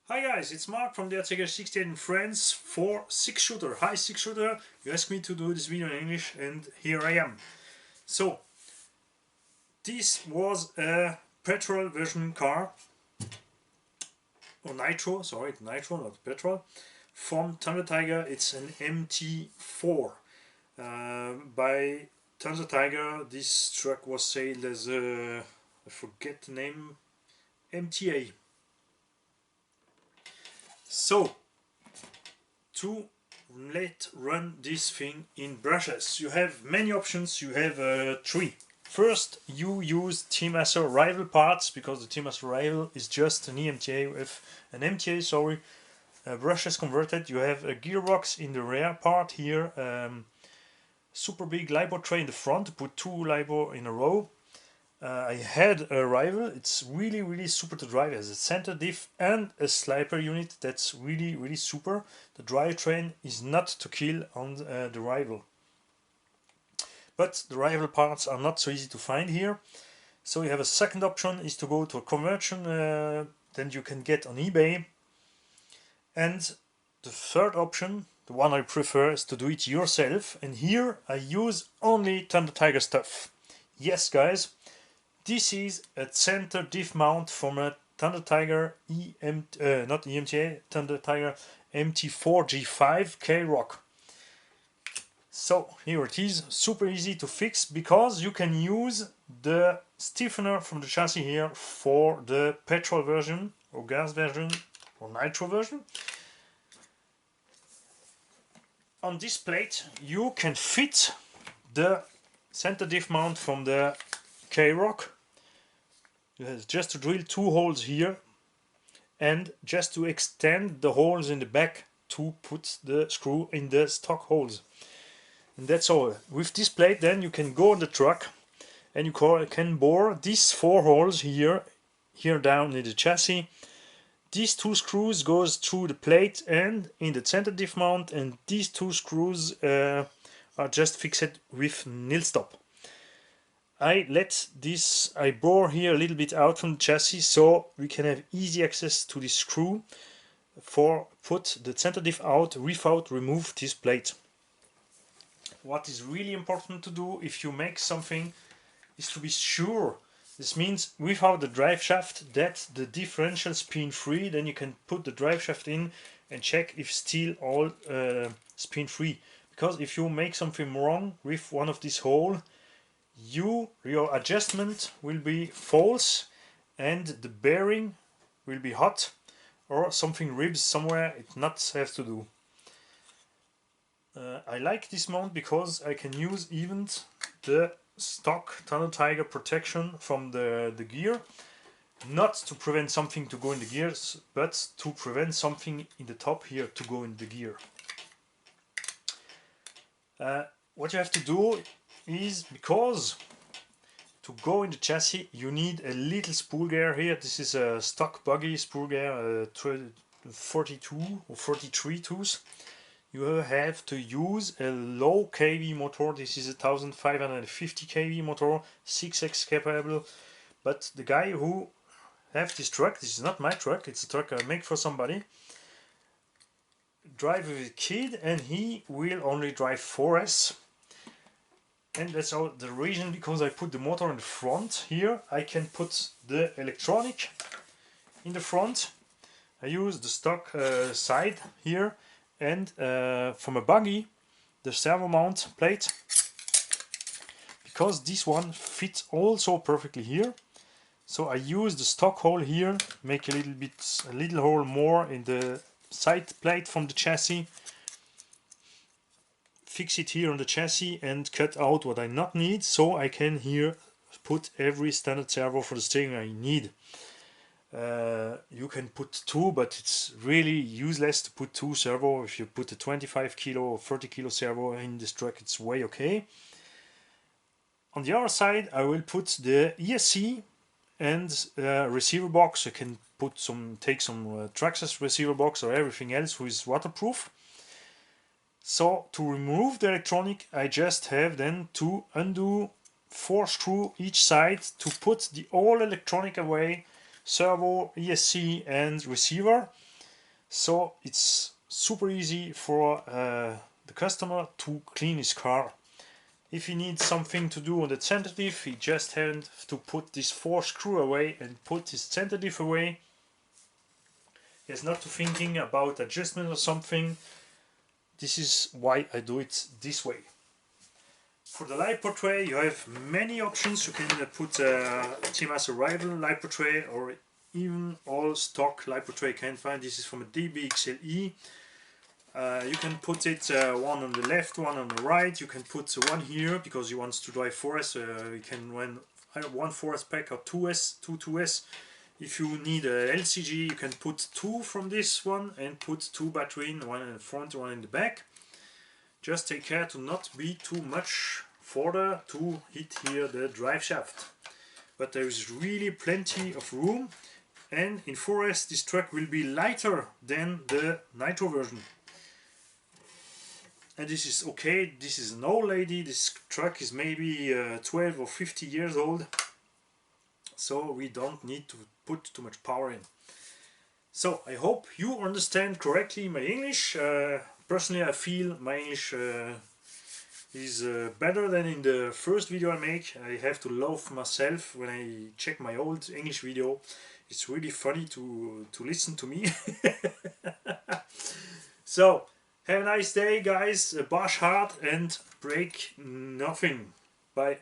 Hi guys, it's Mark from the Tiger 68 and friends for 6-shooter. Hi 6-shooter, you asked me to do this video in English and here I am. So, this was a petrol version car, or nitro, sorry, nitro, not petrol, from Thunder Tiger. It's an MT4. By Thunder Tiger, this truck was sailed as a, I forget the name, MTA. So, to run this thing in brushless, you have many options. You have three. First, you use Team Asso rival parts, because the Team Asso rival is just an e-mta with an MTA, sorry, brushless converted. You have a gearbox in the rear part here, super big LIBO tray in the front to put two LIBO in a row. I had a rival. It's really super to drive. It has a center diff and a sliper unit. That's really super. The drivetrain is not to kill on the rival, but the rival parts are not so easy to find here. So you have a second option, is to go to a conversion that you can get on eBay. And the third option, the one I prefer, is to do it yourself. And here I use only Thunder Tiger stuff. Yes guys, this is a center diff mount from a Thunder Tiger not e-mta, Thunder Tiger MT4 G5 K-Rock. So here it is, super easy to fix, because you can use the stiffener from the chassis here for the petrol version or gas version or nitro version. On this plate you can fit the center diff mount from the K-Rock. You have just to drill two holes here and just to extend the holes in the back to put the screw in the stock holes. And that's all. With this plate then you can go on the truck and you can bore these four holes here down in the chassis. These two screws goes through the plate and in the center diff mount, and these two screws are just fixed with nil stop. I bore here a little bit out from the chassis so we can have easy access to this screw for put the center diff out without remove this plate. What is really important to do if you make something is to be sure. This means without the drive shaft that the differential spin free, then you can put the drive shaft in and check if still all spin free. Because if you make something wrong with one of these holes, your adjustment will be false and the bearing will be hot, or something ribs somewhere it not have to do. I like this mount because I can use even the stock Thunder Tiger protection from the gear, not to prevent something to go in the gears, but to prevent something in the top here to go in the gear. What you have to do is, because to go in the chassis you need a little spool gear here. This is a stock buggy spool gear, 42 or 43 tooth. You have to use a low kV motor. This is a 1550 kV motor, 6x capable. But the guy who have this truck, this is not my truck, it's a truck I make for somebody, drive with a kid and he will only drive 4S. And that's all the reason, because I put the motor in the front here. I can put the electronic in the front. I use the stock side here, and from a buggy the servo mount plate, because this one fits also perfectly here. So I use the stock hole here, make a little hole more in the side plate from the chassis, fix it here on the chassis and cut out what I not need, so I can here put every standard servo for the steering I need. You can put two, but it's really useless to put two servo. If you put a 25 kilo or 30 kilo servo in this truck, it's way okay. On the other side I will put the ESC and receiver box. You can put take some Traxxas receiver box or everything else who is waterproof. So to remove the electronic I just have then to undo 4 screws each side to put the all electronic away, servo, ESC and receiver. so it's super easy for the customer to clean his car. If he needs something to do on the center diff, he just has to put this 4 screw away and put his center diff away. He has not to thinking about adjustment or something. This is why I do it this way. For the light portrait, you have many options. You can put a TMS arrival light portrait, or even all stock light portrait you can find. This is from a DBXLE. You can put it one on the left, one on the right. You can put one here because you want to drive 4S. You can run one 4S pack or 2S. If you need a LCG, you can put 2 from this one and put 2 battery in, one in the front, one in the back. Just take care to not be too much further to hit here the drive shaft. But there is really plenty of room, and in 4S this truck will be lighter than the Nitro version. And this is okay. This is an old lady. This truck is maybe 12 or 50 years old, so we don't need to put too much power in. So I hope you understand correctly my English. Personally, I feel my English is better than in the first video I make. I have to love myself when I check my old English video. It's really funny to listen to me. So have a nice day, guys. Bash hard and break nothing. Bye.